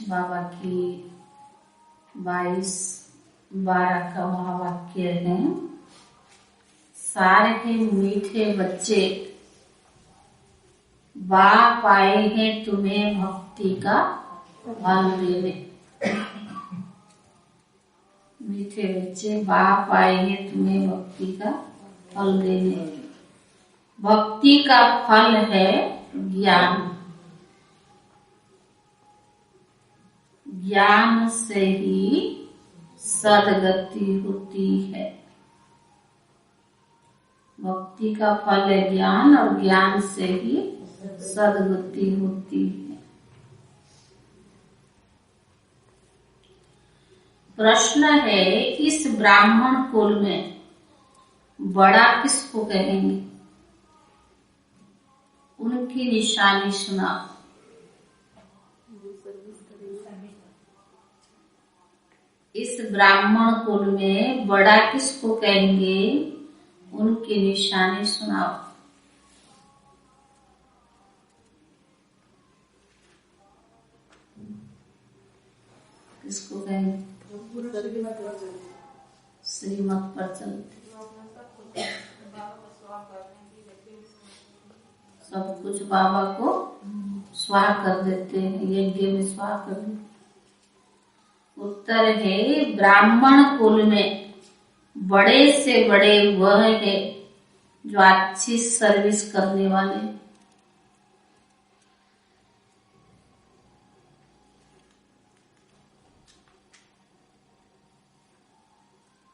बाबा की 22-12 का महावाक्य है। सारे के मीठे बच्चे बाप आए हैं तुम्हें भक्ति का फल देने। मीठे बच्चे बाप आए हैं तुम्हें भक्ति का फल देने। भक्ति का फल है ज्ञान। ज्ञान से ही सदगति होती है। भक्ति का फल है ज्ञान और ज्ञान से ही सदगति होती है। प्रश्न है, इस ब्राह्मण कुल में बड़ा किसको कहेंगे? उनकी निशानी सुना। इस ब्राह्मण कुल में बड़ा किसको कहेंगे? उनकी निशानी सुनाओ। किसको कहेंगे? श्रीमत पर चलते। सब कुछ बाबा को स्वाहा कर देते हैं, यज्ञ में स्वाहा कर देते। उत्तर है, ब्राह्मण कुल में बड़े से बड़े वह है जो अच्छी सर्विस करने वाले।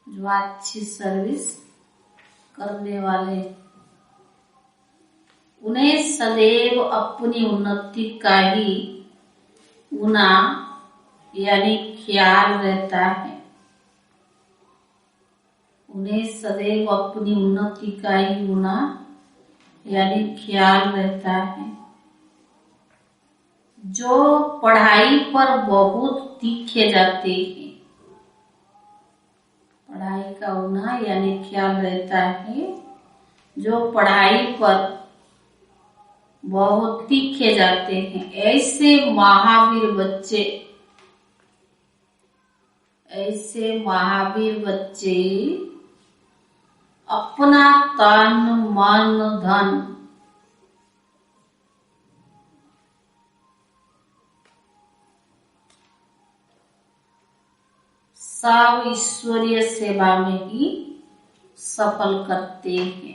जो अच्छी सर्विस करने वाले, उन्हें सदैव अपनी उन्नति का ही गुना यानी ख्याल रहता है। उन्हें सदैव अपनी उन्नति का ही गुना यानी ख्याल रहता है। जो पढ़ाई पर बहुत तीखे जाते हैं, पढ़ाई का गुना यानी ख्याल रहता है। जो पढ़ाई पर बहुत तीखे जाते हैं, ऐसे महावीर बच्चे अपना तन मन धन सब ईश्वरीय सेवा में ही सफल करते हैं।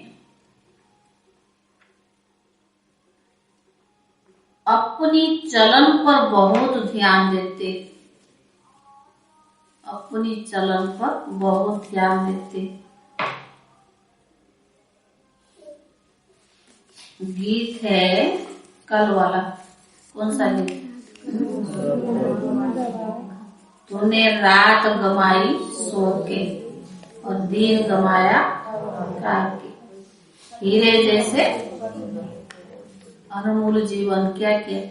अपनी चलन पर बहुत ध्यान देते। अपनी चलन पर बहुत ध्यान देते। गीत है कल वाला, कौन सा गीत? तूने रात गमाई सो के और दिन गमाया खा के। हीरे जैसे अनमोल जीवन क्या क्या।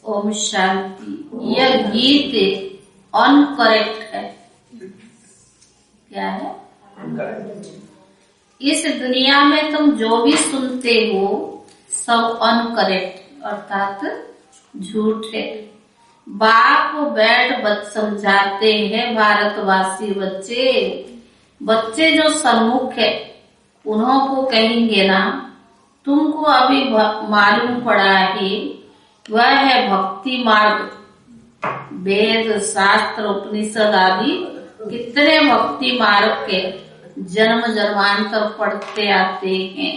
ओम शांति। यह गीत अनकरेक्ट है। क्या है? इस दुनिया में तुम जो भी सुनते हो सब अनकरेक्ट अर्थात झूठ है। बाप बैठ समझाते हैं भारतवासी बच्चे जो सन्मुख है उन्हों को कहेंगे ना, तुमको अभी मालूम पड़ा है वह है भक्ति मार्ग। वेद शास्त्र उपनिषद आदि कितने भक्ति मार्ग के जन्म जन्मांतर पढ़ते आते हैं।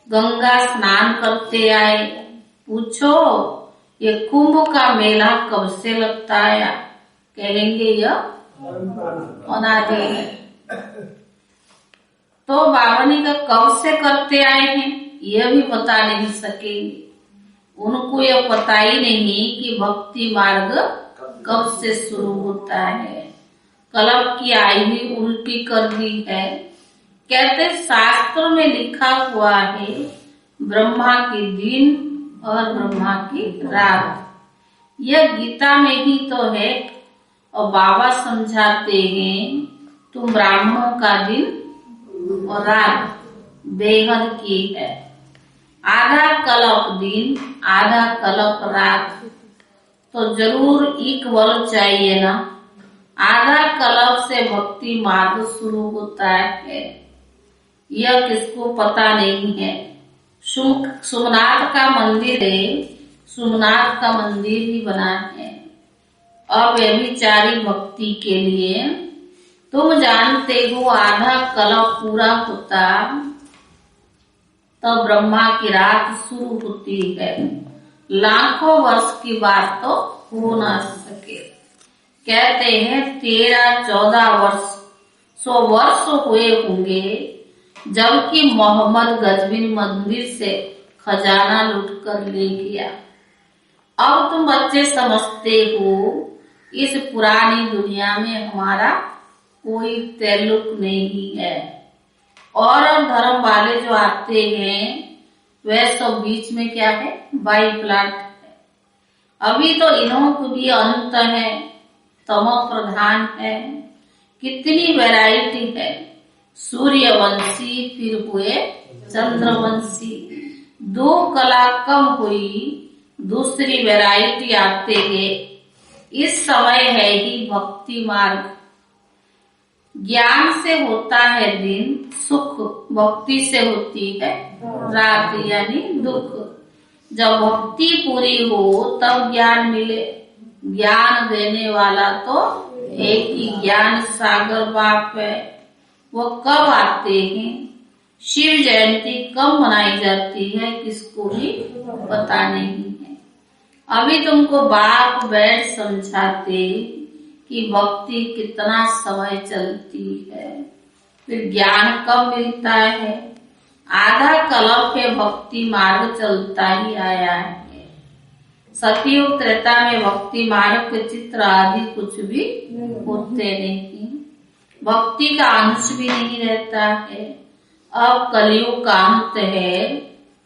गंगा स्नान करते आए, पूछो ये कुंभ का मेला कब से लगता है? कहेंगे यह अनादि है। तो बावनी का कब से करते आए हैं यह भी बता नहीं सकेंगे। उनको यह पता ही नहीं कि भक्ति मार्ग कब से शुरू होता है। कलम की आई भी उल्टी कर दी है। कहते शास्त्र में लिखा हुआ है ब्रह्मा की दिन और ब्रह्मा की रात। यह गीता में ही तो है। और बाबा समझाते हैं तुम ब्राह्मणों का दिन और रात बेहद की है। आधा कल्प दिन, आधा कल्प रात, तो जरूर इक्वल चाहिए ना। आधा कल्प से भक्ति मार्ग शुरू होता है, यह किसको पता नहीं है। सोमनाथ का मंदिर है, सोमनाथ का मंदिर भी बना है अव्यभिचारी भक्ति के लिए। तुम जानते हो आधा कल्प पूरा होता तो ब्रह्मा की रात शुरू होती है। लाखों वर्ष की बात तो हो ना सके। कहते हैं 13-14 वर्ष 100 वर्ष हुए होंगे जबकि मोहम्मद गजबिन मंदिर से खजाना लूट कर ले गया। अब तुम बच्चे समझते हो इस पुरानी दुनिया में हमारा कोई ताल्लुक नहीं है। और धर्म वाले जो आते हैं वह सब बीच में क्या है, बाई प्लाट है। अभी तो इन्हों को भी अंत है, तमो प्रधान है, कितनी वैरायटी है। सूर्यवंशी फिर हुए चंद्रवंशी, 2 कला कम हुई, दूसरी वैरायटी आते गए। इस समय है ही भक्ति मार्ग। ज्ञान से होता है दिन, सुख भक्ति से होती है रात यानी दुख। जब भक्ति पूरी हो तब ज्ञान मिले। ज्ञान देने वाला तो एक ही ज्ञान सागर बाप है। वो कब आते हैं, शिव जयंती कब मनाई जाती है किसको भी पता नहीं है। अभी तुमको बाप बैठ समझाते कि भक्ति कितना समय चलती है, फिर ज्ञान कब मिलता है। आधा कल्प पे भक्ति मार्ग चलता ही आया है। सतयुग त्रेता में भक्ति मार्ग के चित्र आदि कुछ भी होते नहीं, भक्ति का अंश भी नहीं रहता है। अब कलयुग का अंत है,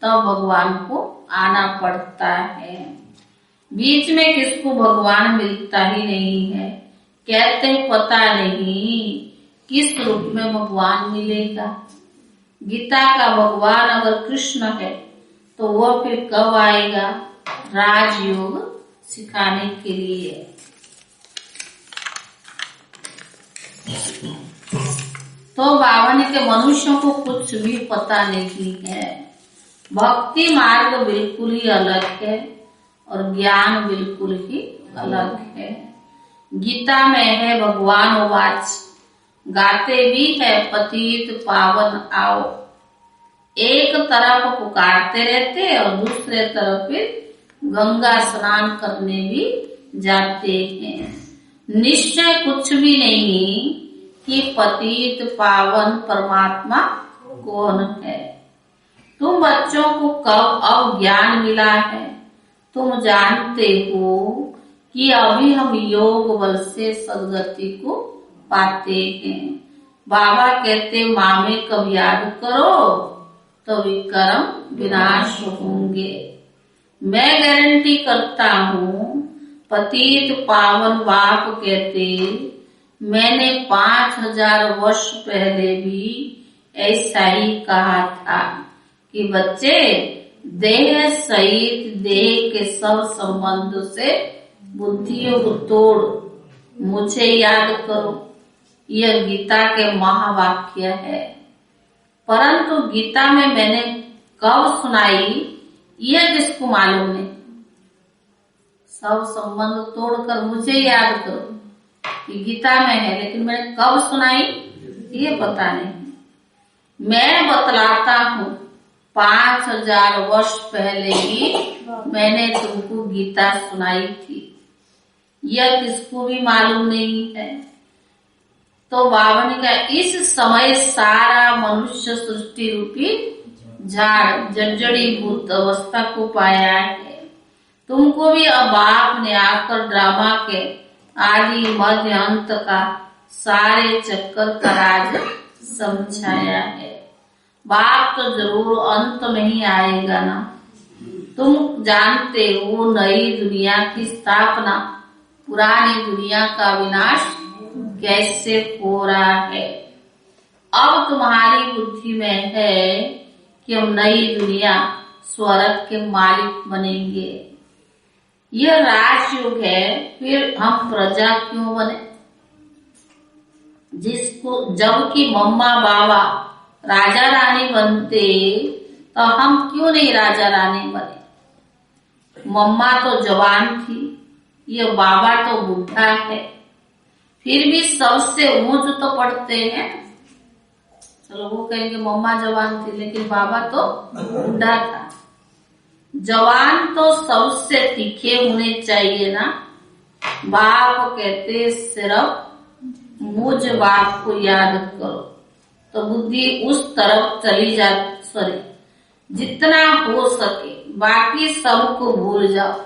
तब भगवान को आना पड़ता है। बीच में किसको भगवान मिलता ही नहीं है। कहते हैं पता नहीं किस रूप में भगवान मिलेगा। गीता का भगवान अगर कृष्ण है तो वह फिर कब आएगा, राजयोग सिखाने के लिए। तो बावन के मनुष्यों को कुछ भी पता नहीं है। भक्ति मार्ग बिल्कुल ही अलग है और ज्ञान बिल्कुल ही अलग है। गीता में है भगवान वाच, गाते भी है पतित पावन आओ। एक तरफ पुकारते रहते और दूसरे तरफ फिर गंगा स्नान करने भी जाते हैं। निश्चय कुछ भी नहीं कि पतित पावन परमात्मा कौन है। तुम बच्चों को कब अब ज्ञान मिला है। तुम जानते हो कि अभी हम योग बल से सदगति को पाते हैं। बाबा कहते मामे कब याद करो तो विक्रम विनाश होंगे। मैं गारंटी करता हूँ, पतित पावन बाप कहते मैंने 5000 वर्ष पहले भी ऐसा ही कहा था कि बच्चे देह सहित देह के सब संबंध से बुद्धियों को तोड़ मुझे याद करो। यह गीता के महावाक्य है। परंतु गीता में मैंने कब सुनाई यह किसको मालूम है। सब संबंध तोड़कर मुझे याद करो कि गीता में है, लेकिन मैंने कब सुनाई ये पता नहीं। मैं बतलाता हूँ 5000 वर्ष पहले ही मैंने तुमको गीता सुनाई थी। यह किसको भी मालूम नहीं है। तो बाबा ने कहा इस समय सारा मनुष्य सृष्टि रूपी झाड़ जर्जरीभूत अवस्था को पाया है। तुमको भी अब बाप ने आकर ड्रामा के आदि मध्य अंत का सारे चक्कर का राज समझाया है। बाप तो जरूर अंत में ही आएगा ना। तुम जानते हो नई दुनिया की स्थापना, पुरानी दुनिया का विनाश कैसे हो रहा है। अब तुम्हारी बुद्धि में है कि हम नई दुनिया स्वर्ग के मालिक बनेंगे। यह राजयुग है, फिर हम प्रजा क्यों बने? जिसको जबकि मम्मा बाबा राजा रानी बनते तो हम क्यों नहीं राजा रानी बने? मम्मा तो जवान थी, ये बाबा तो बूढ़ा है, फिर भी सबसे ऊंच तो पढ़ते हैं। चलो वो कहेंगे मम्मा जवान थी लेकिन बाबा तो बूढ़ा था। जवान तो सबसे तीखे होने चाहिए ना। बाप कहते सिर्फ मुझ बाप को याद करो तो बुद्धि उस तरफ चली जा, सॉरी जितना हो सके बाकी सबको भूल जाओ।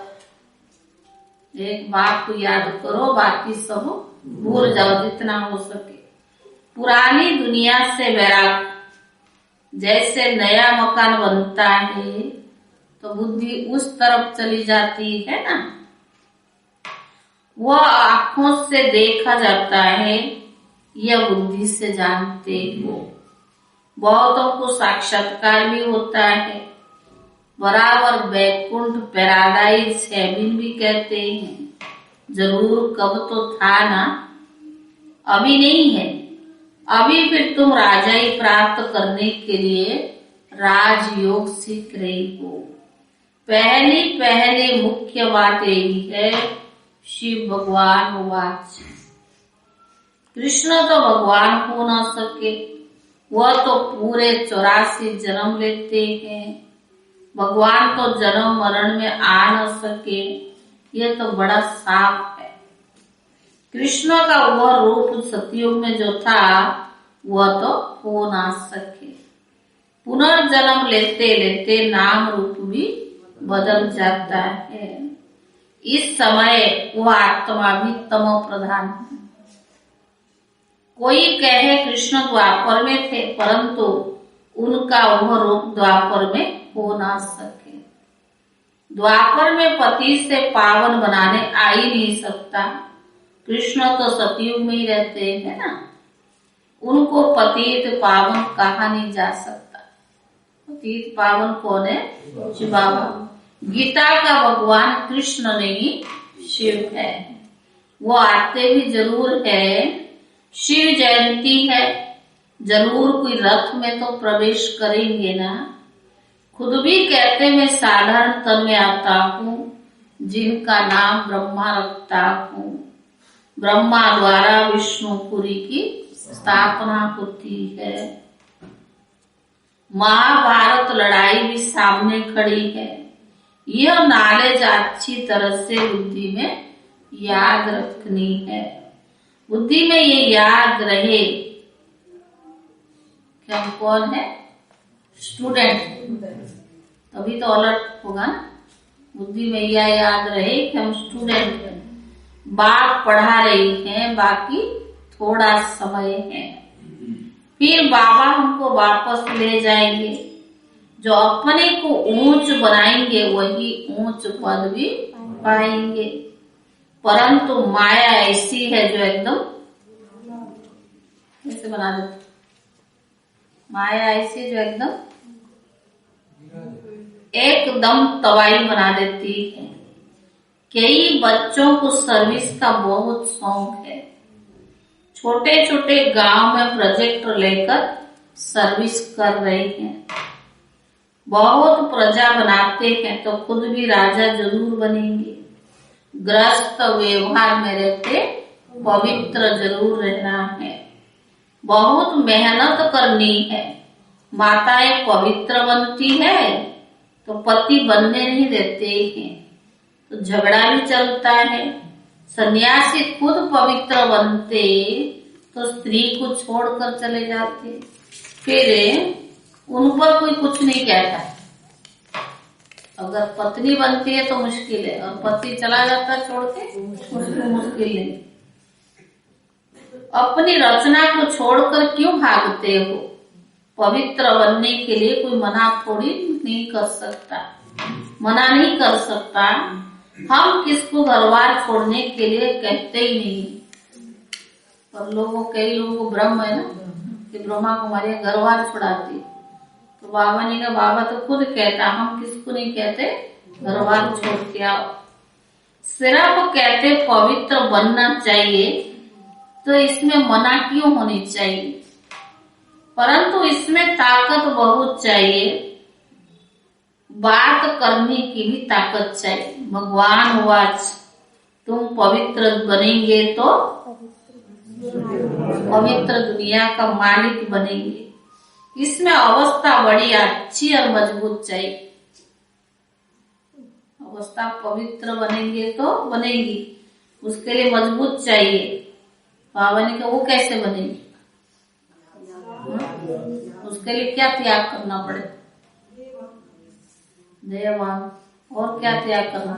एक बाप को याद करो, बाकी सब भूल जाओ जितना हो सके। पुरानी दुनिया से वैराग, जैसे नया मकान बनता है तो बुद्धि उस तरफ चली जाती है ना। वह आंखों से देखा जाता है, यह बुद्धि से जानते हो। बहुतों को साक्षात्कार भी होता है, बराबर वैकुंठ पैराडाइज हेवन भी कहते हैं। जरूर कब तो था ना, अभी नहीं है। अभी फिर तुम राजाई प्राप्त करने के लिए राजयोग सीख रही हो। पहली मुख्य बात यही है, शिव भगवान वाच। कृष्ण तो भगवान हो न सके, वह तो पूरे 84 जन्म लेते हैं। भगवान तो जन्म मरण में आ न सके, यह तो बड़ा साफ है। कृष्ण का वह रूप सतयुग में जो था वह तो हो ना सके। पुनर्जन्म लेते लेते नाम रूप भी बदल जाता है। इस समय वह आत्मा भी तमो प्रधान है। कोई कहे कृष्ण द्वापर में थे, परंतु उनका वह रूप द्वापर में हो ना सके। द्वापर में पति से पावन बनाने आ ही नहीं सकता। कृष्ण तो सतयुग में ही रहते हैं ना, उनको पतित पावन कहा नहीं जा सकता। पतित पावन कौन है? शिव बाबा। गीता का भगवान कृष्ण नहीं शिव है। वो आते भी जरूर है। शिव जयंती है, जरूर कोई रथ में तो प्रवेश करेंगे ना। खुद भी कहते मैं साधारण तन में आता हूँ, जिनका नाम ब्रह्मा रखता हूँ। ब्रह्मा द्वारा विष्णुपुरी की स्थापना होती है। महाभारत लड़ाई भी सामने खड़ी है। यह नॉलेज अच्छी तरह से बुद्धि में याद रखनी है। बुद्धि में ये याद रहे कि हम कौन है? स्टूडेंट। तभी तो अलर्ट होगा ना। बुद्धि में यह याद रहे कि हम स्टूडेंट हैं। बाप पढ़ा रही हैं, बाकी थोड़ा समय है, फिर बाबा हमको वापस ले जाएंगे। जो अपने को ऊंच बनाएंगे वही ऊंच पद भी पाएंगे। परंतु माया ऐसी है जो एकदम कैसे बना देती। माया ऐसी जो एकदम तबाही बना देती है। कई बच्चों को सर्विस का बहुत शौक है। छोटे छोटे गांव में प्रोजेक्ट लेकर सर्विस कर रहे हैं। बहुत प्रजा बनाते हैं तो खुद भी राजा जरूर बनेंगे। ग्रस्त व्यवहार में रहते पवित्र जरूर रहना है। बहुत मेहनत करनी है। माताएं पवित्र बनती है तो पति बनने नहीं देते हैं, तो झगड़ा भी चलता है। सन्यासी खुद पवित्र बनते तो स्त्री को छोड़कर चले जाते, फिर उन पर कोई कुछ नहीं कहता। अगर पत्नी बनती है तो मुश्किल है, और पति चला जाता छोड़ के उसको मुश्किल है। अपनी रचना को छोड़कर क्यों भागते हो? पवित्र बनने के लिए कोई मना थोड़ी नहीं कर सकता, मना नहीं कर सकता। हम किसको घरवार छोड़ने के लिए कहते ही नहीं। पर कई लोगों को भ्रम है ना कि ब्रह्मा कुमारी घरवार छुड़ाती। तो बाबा ने कहा बाबा तो खुद कहता, हम किसको नहीं कहते घर बार छोड़ के आओ। सिर्फ कहते पवित्र बनना चाहिए, तो इसमें मना क्यों होनी चाहिए, परंतु इसमें ताकत बहुत चाहिए, बात करने की भी ताकत चाहिए। भगवान वाच, तुम पवित्र बनेंगे तो पवित्र दुनिया का मालिक बनेंगे। इसमें अवस्था बड़ी अच्छी और मजबूत चाहिए। अवस्था पवित्र बनेंगे तो बनेगी, उसके लिए मजबूत चाहिए। बाबा ने कहा वो कैसे बनेगी, उसके लिए क्या त्याग करना पड़े, देवान, और क्या त्याग करना,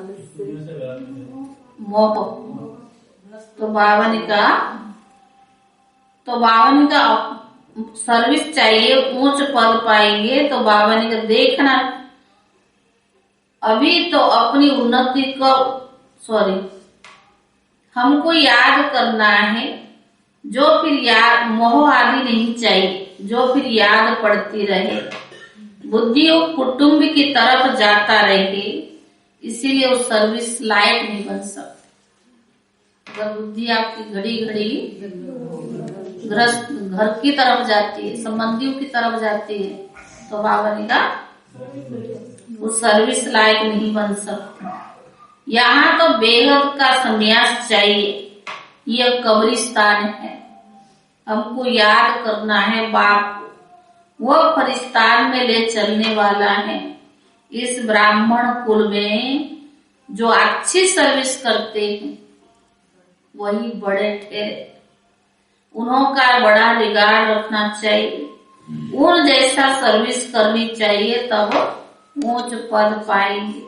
मोह। तो बाबा ने कहा सर्विस चाहिए, ऊंच पद पाएंगे। तो बाबा ने कहा देखना, अभी तो अपनी उन्नति को हमको याद करना है, जो फिर याद मोह आदि नहीं चाहिए, जो फिर याद पड़ती रहे, बुद्धि और कुटुंब की तरफ जाता रहे, इसीलिए वो सर्विस लायक नहीं बन सकती। अगर बुद्धि आपकी घड़ी घड़ी ग्रस्त घर की तरफ जाती है, संबंधियों की तरफ जाती है, तो बाबा ने कहा वो सर्विस लायक नहीं बन सकता। यहाँ तो बेहद का संन्यास चाहिए, यह कब्रिस्तान है, हमको याद करना है बाप को, वह फरिस्तान में ले चलने वाला है। इस ब्राह्मण कुल में जो अच्छी सर्विस करते हैं वही बड़े ठहरे, उन्होंने बड़ा रिगार्ड रखना चाहिए, उन जैसा सर्विस करनी चाहिए, तब ऊंच पद पाएंगे।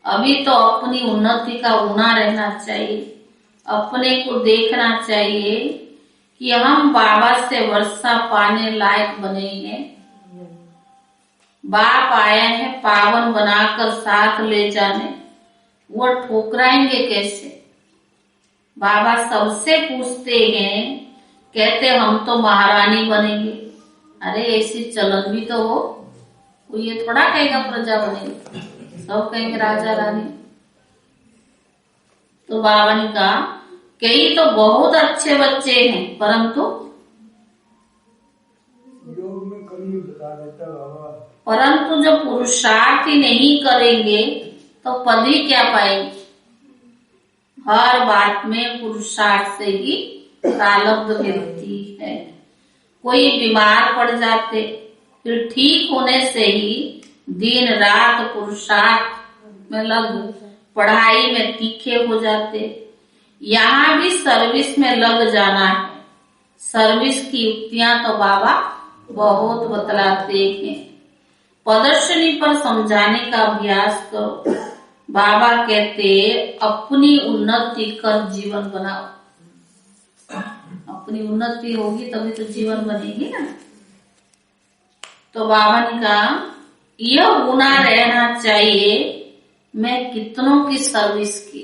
अभी तो अपनी उन्नति का ऊना रहना चाहिए, अपने को देखना चाहिए कि हम बाबा से वर्षा पाने लायक बने हैं। बाप आए हैं पावन बनाकर साथ ले जाने, वो ठोकराएंगे कैसे। बाबा सबसे पूछते हैं, कहते हम तो महारानी बनेंगे। अरे ऐसी चलन भी तो हो, वो ये थोड़ा कहेगा प्रजा बनेगी, सब कहेंगे राजा रानी। तो बाबा ने कहा कई तो बहुत अच्छे बच्चे हैं, परंतु जो पुरुषार्थ ही नहीं करेंगे तो पद ही क्या पाएंगे। हर बात में पुरुषार्थ से ही प्रारब्ध मिलती है। कोई बीमार पड़ जाते, फिर ठीक होने से ही दिन रात पुरुषार्थ में लग, पढ़ाई में तीखे हो जाते। यहाँ भी सर्विस में लग जाना है। सर्विस की युक्तियां तो बाबा बहुत बतलाते हैं। प्रदर्शनी पर समझाने का अभ्यास करो। बाबा कहते अपनी उन्नति कर जीवन बनाओ। अपनी उन्नति होगी तभी तो जीवन बनेगी ना। तो बाबा ने कहा यह गुना रहना चाहिए, मैं कितनों की सर्विस की,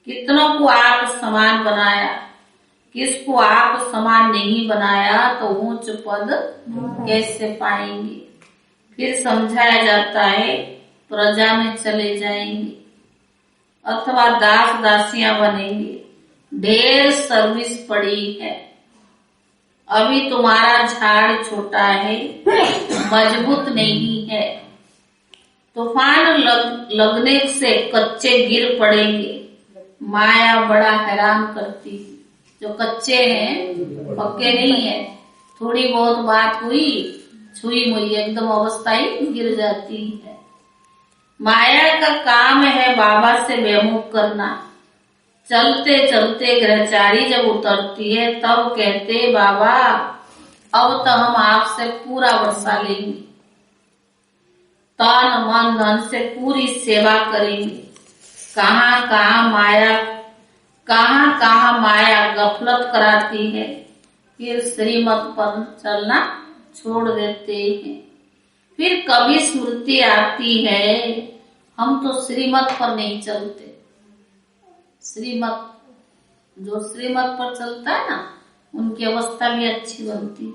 कितनों को आप समान बनाया, किसको आप समान नहीं बनाया, तो ऊंच पद कैसे पाएंगे। फिर समझाया जाता है प्रजा में चले जाएंगे अथवा दास दासियां बनेंगे। ढेर सर्विस पड़ी है, अभी तुम्हारा झाड़ छोटा है, मजबूत नहीं है। तूफान लगने से कच्चे गिर पड़ेंगे। माया बड़ा हैरान करती, जो कच्चे हैं पक्के नहीं है, थोड़ी बहुत बात हुई छुई मुई एकदम अवस्था ही गिर जाती है। माया का काम है बाबा से बेमुख करना। चलते चलते ग्रहचारी जब उतरती है तब कहते बाबा अब तो हम आपसे पूरा वर्षा लेंगे, तन मन धन से पूरी सेवा करेंगे। कहाँ कहाँ माया गफलत कराती है, फिर श्रीमत पर चलना छोड़ देते हैं। फिर कभी स्मृति आती है हम तो श्रीमत पर नहीं चलते। श्रीमत, जो श्रीमत पर चलता है ना, उनकी अवस्था भी अच्छी बनती।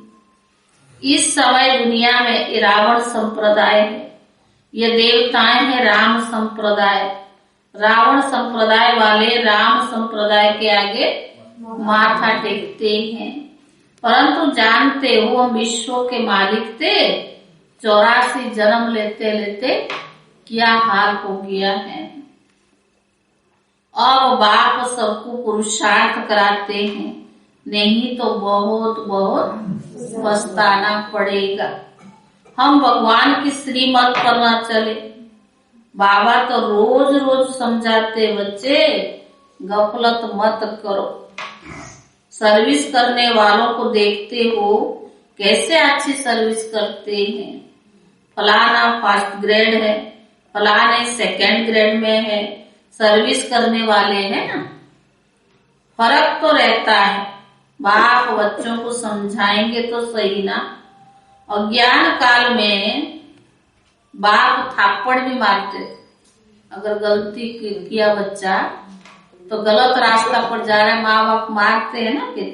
इस समय दुनिया में रावण संप्रदाय है, ये देवताएं हैं राम संप्रदाय। रावण संप्रदाय वाले राम संप्रदाय के आगे माथा टेकते हैं, परंतु जानते हो हम विश्व के मालिक थे। 84 जन्म लेते लेते क्या हाल हो गया है। अब बाप सबको पुरुषार्थ कराते हैं, नहीं तो बहुत बहुत पछताना पड़ेगा। हम भगवान की श्रीमत पर न चले। बाबा तो रोज रोज समझाते, बच्चे गफलत मत करो। सर्विस करने वालों को देखते हो कैसे अच्छी सर्विस करते हैं। फलाना फर्स्ट ग्रेड है, फलाने सेकंड ग्रेड में है, सर्विस करने वाले हैं ना। फर्क तो रहता है। बाप बच्चों को समझाएंगे तो सही ना। अज्ञान काल में बाप थाप्पड़ भी मारते। अगर गलती किया बच्चा तो गलत रास्ता पर जा रहा है, माँ बाप मारते हैं ना। कि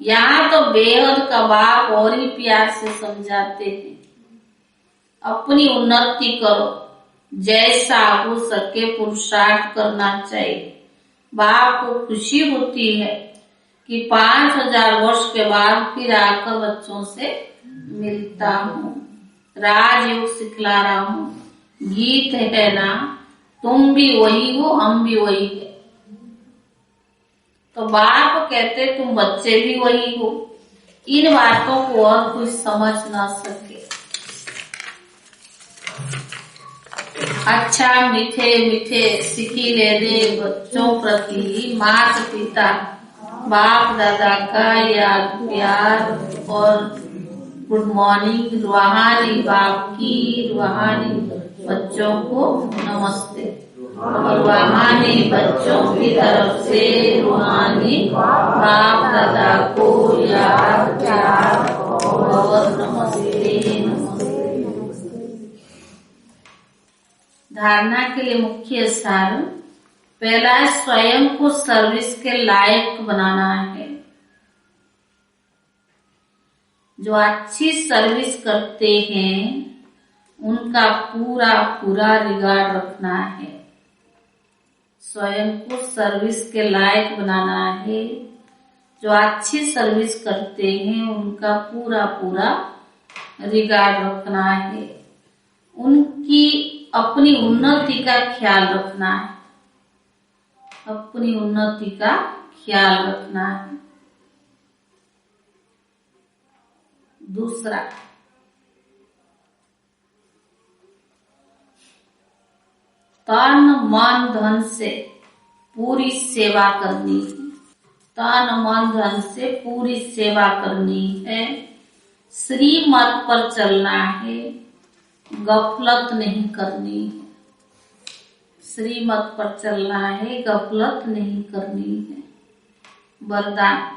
यहाँ तो बेहद का बाप और ही प्यार से समझाते हैं, अपनी उन्नति करो, जैसा हो सके पुरुषार्थ करना चाहिए। बाप को खुशी होती है कि 5000 वर्ष के बाद फिर आकर बच्चों से मिलता हूँ, राजयोग सिखला रहा हूँ। गीत है ना, तुम भी वही हो हम भी वही है। तो बाप कहते तुम बच्चे भी वही हो। इन बातों को और कोई समझ ना सके। अच्छा मीठे मीठे सिखिले दे बच्चों प्रति माता पिता बाप दादा का याद प्यार और गुड मॉर्निंग। रूहानी बाप की, रूहानी बच्चों को नमस्ते। और रूहानी बच्चों की तरफ से रूहानी बाप दादा को याद प्यार और नमस्ते। धारणा के लिए मुख्य सार। पहला है स्वयं को सर्विस के लायक बनाना है। जो अच्छी सर्विस करते हैं उनका पूरा पूरा रिगार्ड रखना है। स्वयं को सर्विस के लायक बनाना है। जो अच्छी सर्विस करते हैं उनका पूरा पूरा रिगार्ड रखना है। उनकी अपनी उन्नति का ख्याल रखना है। अपनी उन्नति का ख्याल रखना है। दूसरा, तन मन धन से पूरी सेवा करनी है। तन मन धन से पूरी सेवा करनी है। श्रीमत पर चलना है, गफलत नहीं करनी है। श्रीमत पर चलना है, गफलत नहीं करनी है। वरदान।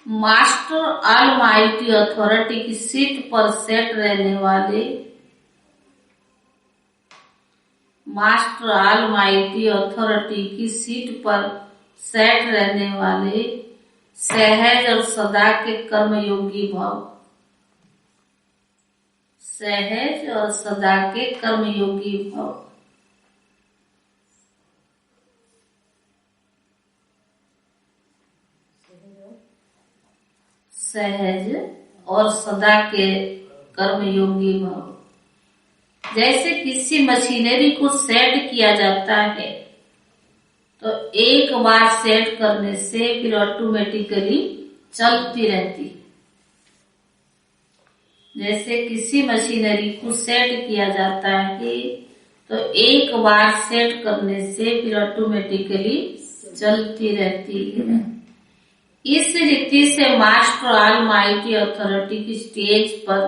मास्टर ऑलमाइटी अथॉरिटी की सीट पर सेट रहने वाले, मास्टर ऑलमाइटी अथॉरिटी की सीट पर सेट रहने वाले सहज और सदा के कर्मयोगी भव। सहज और सदा के कर्मयोगी भव। सहज और सदा के कर्मयोगी भव। जैसे किसी मशीनरी को सेट किया जाता है तो एक बार सेट करने से फिर ऑटोमेटिकली चलती रहती है। जैसे किसी मशीनरी को सेट किया जाता है तो एक बार सेट करने से फिर ऑटोमेटिकली चलती रहती है। इस रीति से मास्टर ऑलमाइटी अथॉरिटी की स्टेज पर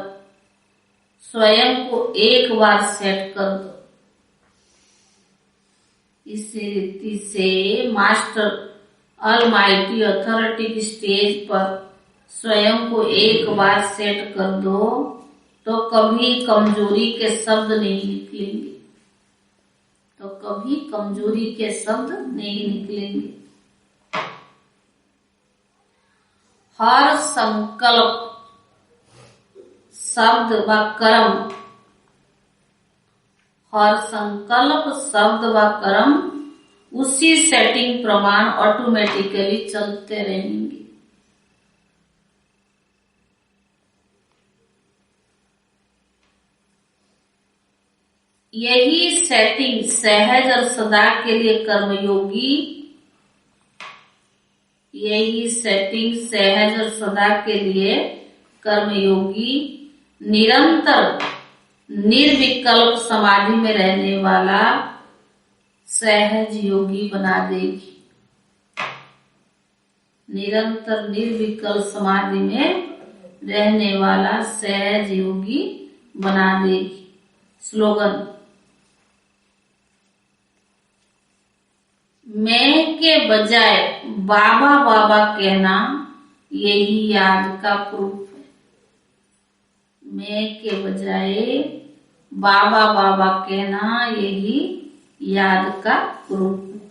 स्वयं को एक बार सेट कर दो। इस रीति से मास्टर ऑलमाइटी अथॉरिटी की स्टेज पर स्वयं को एक बार सेट कर दो तो कभी कमजोरी के शब्द नहीं निकलेंगे। तो कभी कमजोरी के शब्द नहीं निकलेंगे। हर संकल्प शब्द व कर्म, हर संकल्प शब्द व कर्म उसी सेटिंग प्रमाण ऑटोमेटिकली चलते रहेंगे। यही सेटिंग सहज और सदा के लिए कर्मयोगी, यही सेटिंग सहज और सदा के लिए कर्मयोगी निरंतर निर्विकल्प समाधि में रहने वाला सहज योगी बना देगी। निरंतर निर्विकल्प समाधि में रहने वाला सहज योगी बना देगी। स्लोगन, मैं के बजाय बाबा बाबा कहना यही याद का प्रूफ है। मैं के बजाय बाबा बाबा कहना यही याद का प्रूफ है।